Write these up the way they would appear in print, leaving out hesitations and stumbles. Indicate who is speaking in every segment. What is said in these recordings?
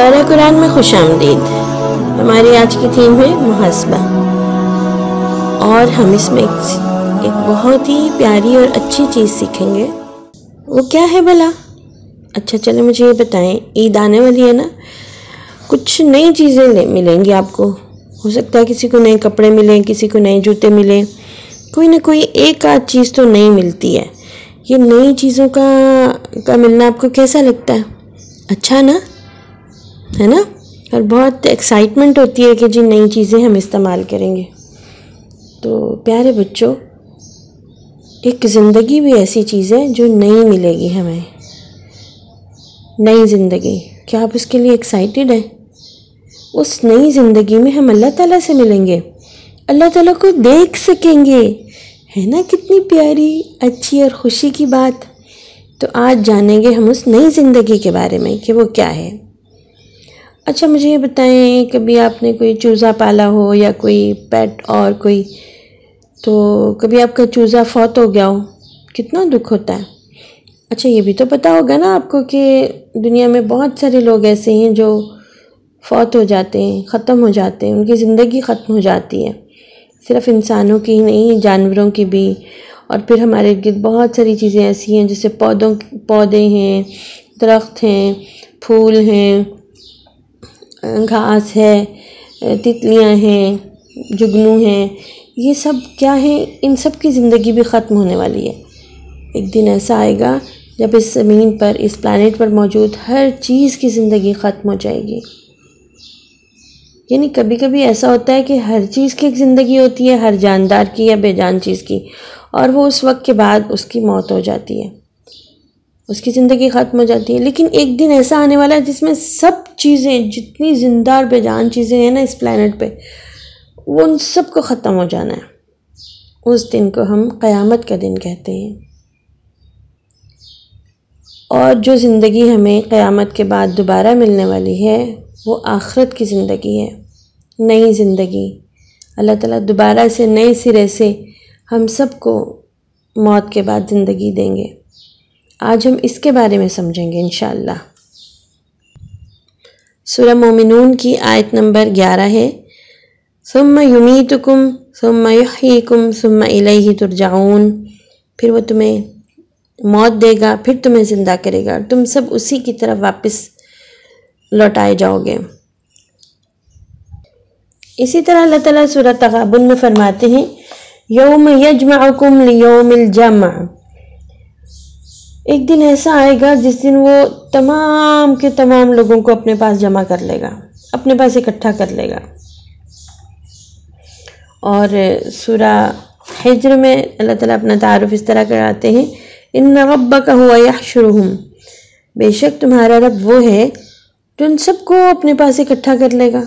Speaker 1: दोबारा कुरान में खुशामदीद। हमारी आज की थीम है मुहासबा और हम इसमें एक बहुत ही प्यारी और अच्छी चीज़ सीखेंगे। वो क्या है भला? अच्छा चलो मुझे ये बताएं। ईद आने वाली है ना, कुछ नई चीज़ें मिलेंगी आपको। हो सकता है किसी को नए कपड़े मिलें, किसी को नए जूते मिलें, कोई ना कोई एक आध चीज़ तो नई मिलती है। ये नई चीज़ों का मिलना आपको कैसा लगता है? अच्छा ना, है ना? और बहुत एक्साइटमेंट होती है कि जी नई चीज़ें हम इस्तेमाल करेंगे। तो प्यारे बच्चों, एक ज़िंदगी भी ऐसी चीज़ है जो नई मिलेगी हमें। नई ज़िंदगी, क्या आप उसके लिए एक्साइटेड हैं? उस नई ज़िंदगी में हम अल्लाह ताला से मिलेंगे, अल्लाह ताला को देख सकेंगे। है ना कितनी प्यारी, अच्छी और खुशी की बात। तो आज जानेंगे हम उस नई ज़िंदगी के बारे में कि वो क्या है। अच्छा मुझे ये बताएं, कभी आपने कोई चूज़ा पाला हो या कोई पेट और कोई, तो कभी आपका चूज़ा फौत हो गया हो, कितना दुख होता है। अच्छा ये भी तो पता होगा ना आपको कि दुनिया में बहुत सारे लोग ऐसे हैं जो फौत हो जाते हैं, ख़त्म हो जाते हैं, उनकी ज़िंदगी ख़त्म हो जाती है। सिर्फ इंसानों की ही नहीं, जानवरों की भी। और फिर हमारे इर्द बहुत सारी चीज़ें ऐसी हैं जैसे पौधे हैं, दरख्त हैं, फूल हैं, घास है, तितलियां हैं, जुगनू हैं। ये सब क्या है, इन सब की ज़िंदगी भी ख़त्म होने वाली है। एक दिन ऐसा आएगा जब इस ज़मीन पर, इस प्लैनेट पर मौजूद हर चीज़ की ज़िंदगी ख़त्म हो जाएगी। यानी कभी कभी ऐसा होता है कि हर चीज़ की एक ज़िंदगी होती है, हर जानदार की या बेजान चीज़ की, और वो उस वक्त के बाद उसकी मौत हो जाती है, उसकी ज़िंदगी ख़त्म हो जाती है। लेकिन एक दिन ऐसा आने वाला है जिसमें सब चीज़ें, जितनी जिंदा और बेजान चीज़ें हैं ना इस प्लैनेट पे, वो उन सब को ख़त्म हो जाना है। उस दिन को हम क़यामत का दिन कहते हैं। और जो ज़िंदगी हमें क़यामत के बाद दोबारा मिलने वाली है वो आखिरत की ज़िंदगी है, नई ज़िंदगी। अल्लाह ताला दोबारा से नए सिरे से हम सबको मौत के बाद ज़िंदगी देंगे। आज हम इसके बारे में समझेंगे इंशाअल्लाह। सूरह मोमिनून की आयत नंबर 11 है, सुम्मा युमीतुकुम सुम्मा युहयीकुम सुम्मा इलैहि तुरजाऊन। फिर वो तुम्हें मौत देगा, फिर तुम्हें ज़िंदा करेगा और तुम सब उसी की तरफ वापस लौटाए जाओगे। इसी तरह अल्लाह ताला सूरह तगाबुन में फरमाते हैं, यौम यजमअकुम लियौमिल जम्अ। एक दिन ऐसा आएगा जिस दिन वो तमाम के तमाम लोगों को अपने पास जमा कर लेगा, अपने पास इकट्ठा कर लेगा। और सूरह हिज्र में अल्लाह ताला अपना तारुफ इस तरह कराते हैं, इन्ना रब्बका हुवा यहशुरुहुम। बेशक तुम्हारा रब वो है जो उन सबको अपने पास इकट्ठा कर लेगा।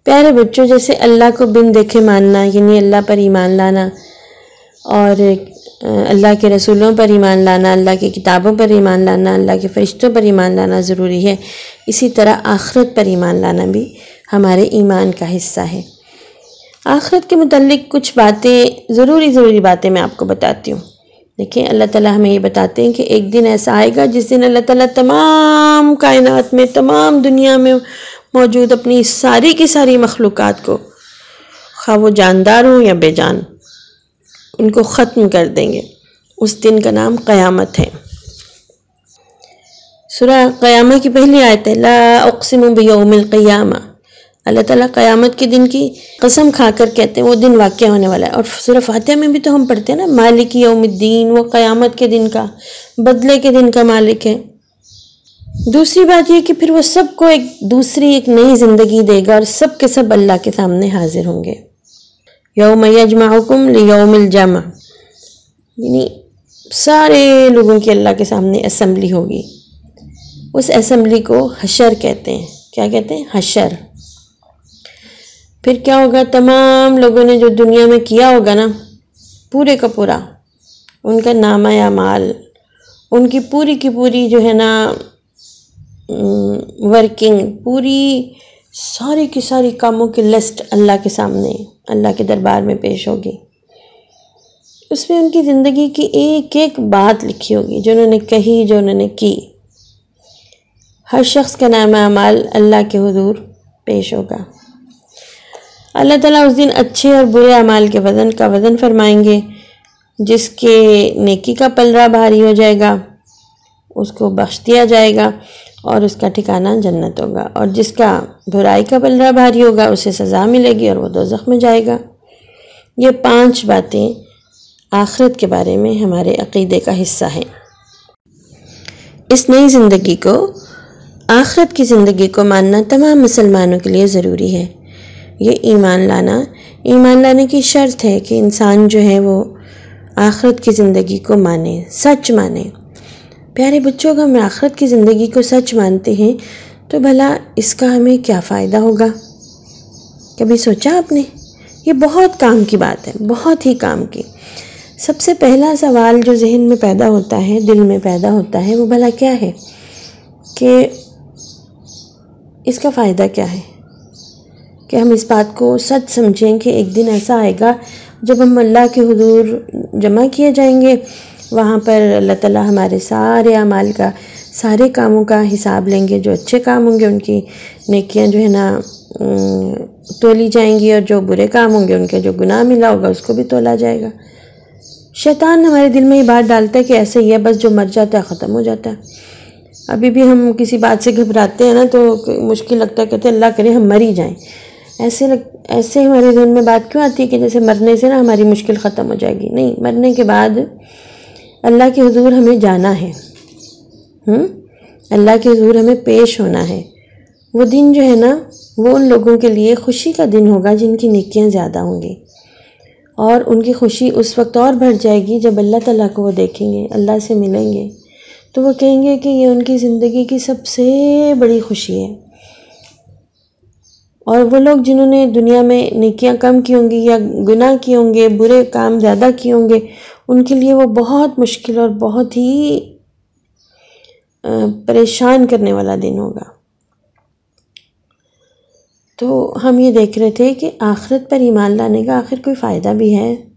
Speaker 1: प्यारे बच्चों, जैसे अल्लाह को बिन देखे मानना, यानी अल्लाह पर ईमान लाना, और अल्लाह के रसूलों पर ईमान लाना, अल्लाह की किताबों पर ईमान लाना, अल्लाह के फरिश्तों पर ईमान लाना ज़रूरी है, इसी तरह आखिरत पर ईमान लाना भी हमारे ईमान का हिस्सा है। आखिरत के मुताल्लिक कुछ बातें, ज़रूरी बातें मैं आपको बताती हूँ। देखिए अल्लाह ताला हमें ये बताते हैं कि एक दिन ऐसा आएगा जिस दिन अल्लाह ताला तमाम कायनात में, तमाम दुनिया में मौजूद अपनी सारी की सारी मखलूक़ात को, खा वो जानदार हों या बेजान, उनको ख़त्म कर देंगे। उस दिन का नाम क़यामत है। सूरह क़यामा की पहली आयत है, ला उक़सिमु बियौमिल क़ियामा। अल्लाह ताला क़यामत के दिन की कसम खाकर कहते हैं वो दिन वाक़या होने वाला है। और सूरह फातिहा में भी तो हम पढ़ते हैं ना, मालिक यौमिद्दीन, वो क़यामत के दिन का, बदले के दिन का मालिक है। दूसरी बात ये कि फिर वो सबको एक नई ज़िंदगी देगा और सब के सब अल्लाह के सामने हाजिर होंगे। यौम यजमअकुम लियौमिल जम्अ, यानी सारे लोगों की अल्लाह के सामने असम्बली होगी। उस असम्बली को हशर कहते हैं। क्या कहते हैं? हशर। फिर क्या होगा, तमाम लोगों ने जो दुनिया में किया होगा ना, पूरे का पूरा उनका नामा या माल, उनकी पूरी की पूरी जो है ना वर्किंग, पूरी सारी की सारी कामों की लिस्ट अल्लाह के सामने, अल्लाह के दरबार में पेश होगी। उसमें उनकी ज़िंदगी की एक एक बात लिखी होगी, जो उन्होंने कही, जो उन्होंने की। हर शख्स का नाम अमाल अल्लाह के हुजूर पेश होगा। अल्लाह ताला उस दिन अच्छे और बुरे अमाल के वज़न फरमाएंगे। जिसके नेकी का पलड़ा भारी हो जाएगा उसको बख्श दिया जाएगा और उसका ठिकाना जन्नत होगा, और जिसका बुराई का पलड़ा भारी होगा उसे सज़ा मिलेगी और वो दोज़ख में जाएगा। ये 5 बातें आखिरत के बारे में हमारे अक़ीदे का हिस्सा हैं। इस नई ज़िंदगी को, आखिरत की ज़िंदगी को मानना तमाम मुसलमानों के लिए ज़रूरी है। ये ईमान लाने की शर्त है कि इंसान जो है वो आखिरत की ज़िंदगी को माने, सच माने। प्यारे बच्चों, अगर हम आखिरत की ज़िंदगी को सच मानते हैं तो भला इसका हमें क्या फ़ायदा होगा? कभी सोचा आपने? ये बहुत काम की बात है, बहुत ही काम की। सबसे पहला सवाल जो जहन में पैदा होता है, दिल में पैदा होता है, वो भला क्या है कि इसका फ़ायदा क्या है कि हम इस बात को सच समझें कि एक दिन ऐसा आएगा जब हम अल्लाह के हुजूर जमा किए जाएंगे। वहाँ पर अल्लाह ताला हमारे सारे अमाल का, सारे कामों का हिसाब लेंगे। जो अच्छे काम होंगे उनकी नेकियां जो है ना तोली जाएंगी, और जो बुरे काम होंगे उनके जो गुनाह मिला होगा उसको भी तोला जाएगा। शैतान हमारे दिल में ये बात डालता है कि ऐसे ही है, बस जो मर जाता है ख़त्म हो जाता है। अभी भी हम किसी बात से घबराते हैं ना तो मुश्किल लगता है, कहते हैं अल्लाह करे हम मर ही जाएँ। ऐसे हमारे दिल में बात क्यों आती है कि जैसे मरने से ना हमारी मुश्किल ख़त्म हो जाएगी? नहीं, मरने के बाद अल्लाह के हुजूर हमें जाना है। अल्लाह के हुजूर हमें पेश होना है। वो दिन जो है ना वो उन लोगों के लिए खुशी का दिन होगा जिनकी नेकियां ज़्यादा होंगी, और उनकी खुशी उस वक्त और बढ़ जाएगी जब अल्लाह ताला को वो देखेंगे, अल्लाह से मिलेंगे, तो वो कहेंगे कि ये उनकी ज़िंदगी की सबसे बड़ी खुशी है। और वो लोग जिन्होंने दुनिया में नेकियां कम की होंगी या गुनाह किए होंगे, बुरे काम ज़्यादा किए होंगे, उनके लिए वो बहुत मुश्किल और बहुत ही परेशान करने वाला दिन होगा। तो हम ये देख रहे थे कि आखिरत पर ईमान लाने का आखिर कोई फ़ायदा भी है?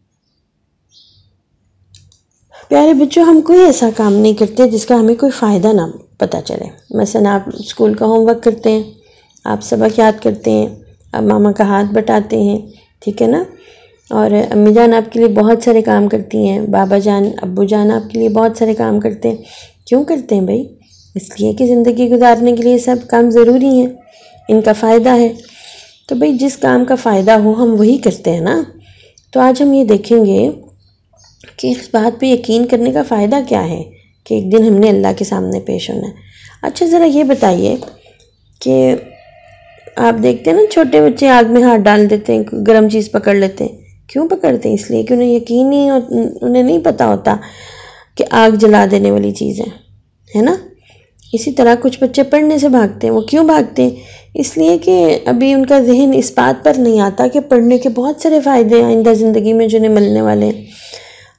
Speaker 1: प्यारे बच्चों, हम कोई ऐसा काम नहीं करते जिसका हमें कोई फ़ायदा ना पता चले। मसलन आप स्कूल का होमवर्क करते हैं, आप सबक याद करते हैं, आप मामा का हाथ बटाते हैं, ठीक है ना, और अम्मी जान आपके लिए बहुत सारे काम करती हैं, बाबा जान अब्बू जान आपके लिए बहुत सारे काम करते हैं। क्यों करते हैं भाई? इसलिए कि ज़िंदगी गुजारने के लिए सब काम ज़रूरी हैं, इनका फ़ायदा है। तो भाई जिस काम का फ़ायदा हो हम वही करते हैं ना। तो आज हम ये देखेंगे कि इस बात पे यकीन करने का फ़ायदा क्या है कि एक दिन हमने अल्लाह के सामने पेश होना है। अच्छा, ज़रा ये बताइए कि आप देखते हैं ना छोटे बच्चे आग में हाथ डाल देते हैं, गर्म चीज़ पकड़ लेते हैं। क्यों पकड़ते हैं? इसलिए कि उन्हें यकीन नहीं, और उन्हें नहीं पता होता कि आग जला देने वाली चीज़ है ना। इसी तरह कुछ बच्चे पढ़ने से भागते हैं। वो क्यों भागते हैं? इसलिए कि अभी उनका जहन इस बात पर नहीं आता कि पढ़ने के बहुत सारे फ़ायदे हैं आइंदा ज़िंदगी में जो उन्हें मिलने वाले हैं।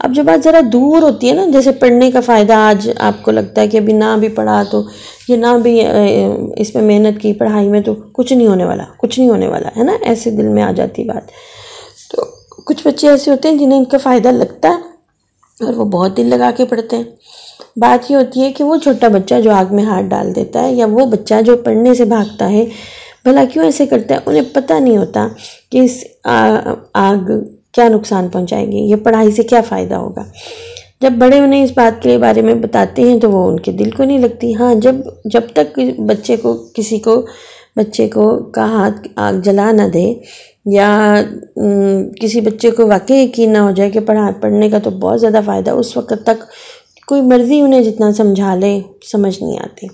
Speaker 1: अब जो बात ज़रा दूर होती है ना, जैसे पढ़ने का फ़ायदा आज आपको लगता है कि अभी ना भी पढ़ा तो ये ना भी इसमें मेहनत की पढ़ाई में तो कुछ नहीं होने वाला है ना, ऐसे दिल में आ जाती बात। तो कुछ बच्चे ऐसे होते हैं जिन्हें इनका फ़ायदा लगता है और वो बहुत दिल लगा के पढ़ते हैं। बात ये होती है कि वो छोटा बच्चा जो आग में हाथ डाल देता है, या वो बच्चा जो पढ़ने से भागता है, भला क्यों ऐसे करता है? उन्हें पता नहीं होता कि इस आग क्या नुकसान पहुंचाएगी, ये पढ़ाई से क्या फ़ायदा होगा। जब बड़े उन्हें इस बात के बारे में बताते हैं तो वो उनके दिल को नहीं लगती। हाँ, जब तक बच्चे को का हाथ आग जला ना दे, या किसी बच्चे को वाकई यकीन ना हो जाए कि पढ़ने का तो बहुत ज़्यादा फ़ायदा, उस वक्त तक कोई मर्ज़ी उन्हें जितना समझा ले समझ नहीं आती।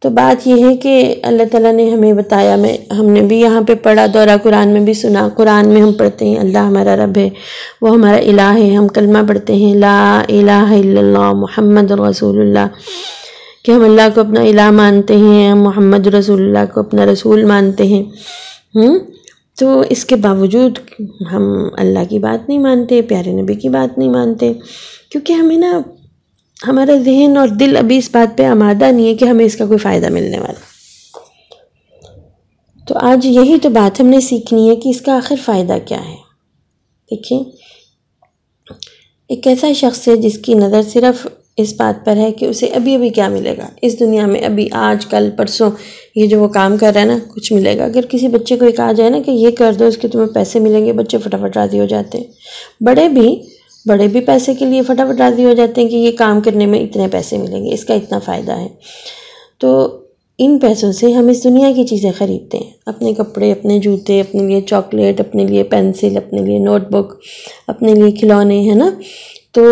Speaker 1: तो बात यह है कि अल्लाह ताला ने हमें बताया, हमने भी यहाँ पे पढ़ा, दौरा कुरान में भी सुना। कुरान में हम पढ़ते हैं अल्लाह हमारा रब है, वो हमारा इलाह है। हम कलमा पढ़ते हैं ला इलाहा इल्लल्लाह मुहम्मद रसूलुल्लाह, कि हम अल्लाह को अपना इलाह मानते हैं, हम मोहम्मद रसूलुल्लाह को अपना रसूल मानते हैं। तो इसके बावजूद हम अल्लाह की बात नहीं मानते, प्यारे नबी की बात नहीं मानते, क्योंकि हमें ना हमारा जहन और दिल अभी इस बात पे आमादा नहीं है कि हमें इसका कोई फ़ायदा मिलने वाला। तो आज यही तो बात हमने सीखनी है कि इसका आखिर फ़ायदा क्या है। देखिए, एक ऐसा शख्स है जिसकी नज़र सिर्फ इस बात पर है कि उसे अभी अभी क्या मिलेगा इस दुनिया में, अभी आज कल परसों ये जो वो काम कर रहा है ना, कुछ मिलेगा। अगर किसी बच्चे को ये कहा जाए ना कि ये कर दो इसके तुम्हें पैसे मिलेंगे, बच्चे फटाफट राज़ी हो जाते हैं। बड़े भी पैसे के लिए फटाफट राज़ी हो जाते हैं कि ये काम करने में इतने पैसे मिलेंगे, इसका इतना फ़ायदा है। तो इन पैसों से हम इस दुनिया की चीज़ें ख़रीदते हैं, अपने कपड़े, अपने जूते, अपने लिए चॉकलेट, अपने लिए पेंसिल, अपने लिए नोटबुक, अपने लिए खिलौने, है ना। तो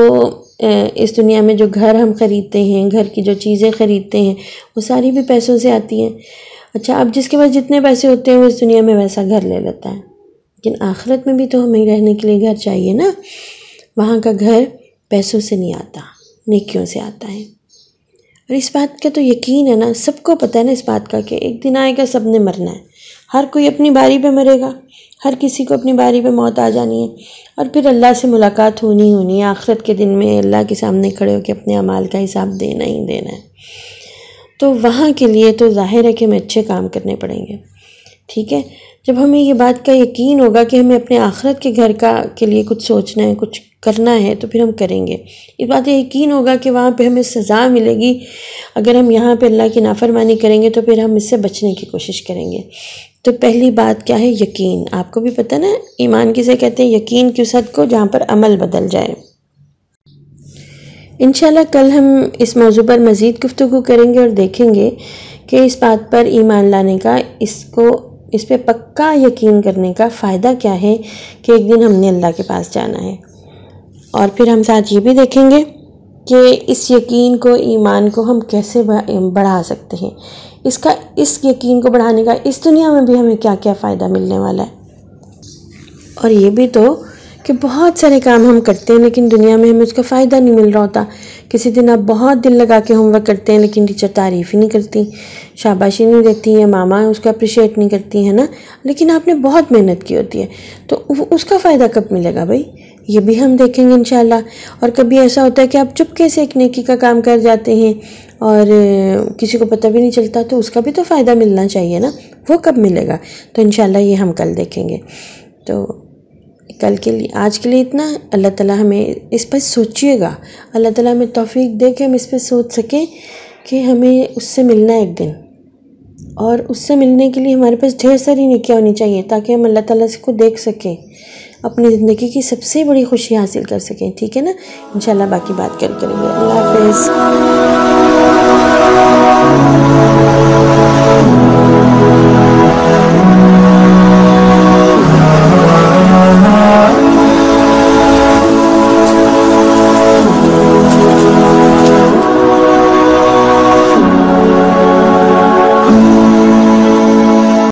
Speaker 1: इस दुनिया में जो घर हम ख़रीदते हैं, घर की जो चीज़ें ख़रीदते हैं, वो सारी भी पैसों से आती हैं। अच्छा, अब जिसके पास जितने पैसे होते हैं वो इस दुनिया में वैसा घर ले लेता है, लेकिन आखिरत में भी तो हमें रहने के लिए घर चाहिए ना। वहाँ का घर पैसों से नहीं आता, नेकियों से आता है। और इस बात का तो यकीन है ना, सबको पता है ना इस बात का कि एक दिन आएगा, सब ने मरना है, हर कोई अपनी बारी पे मरेगा, हर किसी को अपनी बारी पे मौत आ जानी है और फिर अल्लाह से मुलाकात होनी है। आखिरत के दिन में अल्लाह के सामने खड़े होकर अपने अमाल का हिसाब देना ही देना है। तो वहाँ के लिए तो ज़ाहिर है कि हमें अच्छे काम करने पड़ेंगे, ठीक है। जब हमें ये बात का यकीन होगा कि हमें अपने आखिरत के घर के लिए कुछ सोचना है, कुछ करना है, तो फिर हम करेंगे। इस बात का यकीन होगा कि वहाँ पे हमें सज़ा मिलेगी। अगर हम यहाँ पे अल्लाह की नाफरमानी करेंगे तो फिर हम इससे बचने की कोशिश करेंगे। तो पहली बात क्या है? यकीन। आपको भी पता ना, ईमान किसे कहते हैं? यकीन की उस हद को जहाँ पर अमल बदल जाए। इंशाल्लाह कल हम इस मौजू पर मज़ीद गुफ्तगू करेंगे और देखेंगे कि इस बात पर ईमान लाने का, इस पे पक्का यकीन करने का फ़ायदा क्या है कि एक दिन हमने अल्लाह के पास जाना है। और फिर हम साथ ये भी देखेंगे कि इस यकीन को, ईमान को हम कैसे बढ़ा सकते हैं। इस यकीन को बढ़ाने का इस दुनिया में भी हमें क्या क्या फ़ायदा मिलने वाला है। और ये भी तो कि बहुत सारे काम हम करते हैं लेकिन दुनिया में हमें उसका फ़ायदा नहीं मिल रहा होता। किसी दिन आप बहुत दिल लगा के होमवर्क करते हैं लेकिन टीचर तारीफ़ ही नहीं करती, शाबाशी नहीं देती है, मामा उसका अप्रिशिएट नहीं करती है ना, लेकिन आपने बहुत मेहनत की होती है, तो उसका फ़ायदा कब मिलेगा भाई? ये भी हम देखेंगे इंशाल्लाह। और कभी ऐसा होता है कि आप चुपके से एक नेकी का काम कर जाते हैं और किसी को पता भी नहीं चलता, तो उसका भी तो फ़ायदा मिलना चाहिए ना, वो कब मिलेगा? तो इंशाल्लाह ये हम कल देखेंगे। तो कल के लिए, आज के लिए इतना। अल्लाह ताला हमें इस पर सोचिएगा, अल्लाह ताला हमें तौफीक दे कि हम इस पर सोच सकें कि हमें उससे मिलना है एक दिन, और उससे मिलने के लिए हमारे पास ढेर सारी नेकियां होनी चाहिए ताकि हम अल्लाह ताला से को देख सकें, अपनी ज़िंदगी की सबसे बड़ी खुशी हासिल कर सकें, ठीक है ना। इंशाल्लाह बाकी बात करेंगे। अल्लाह हाफ़िज़।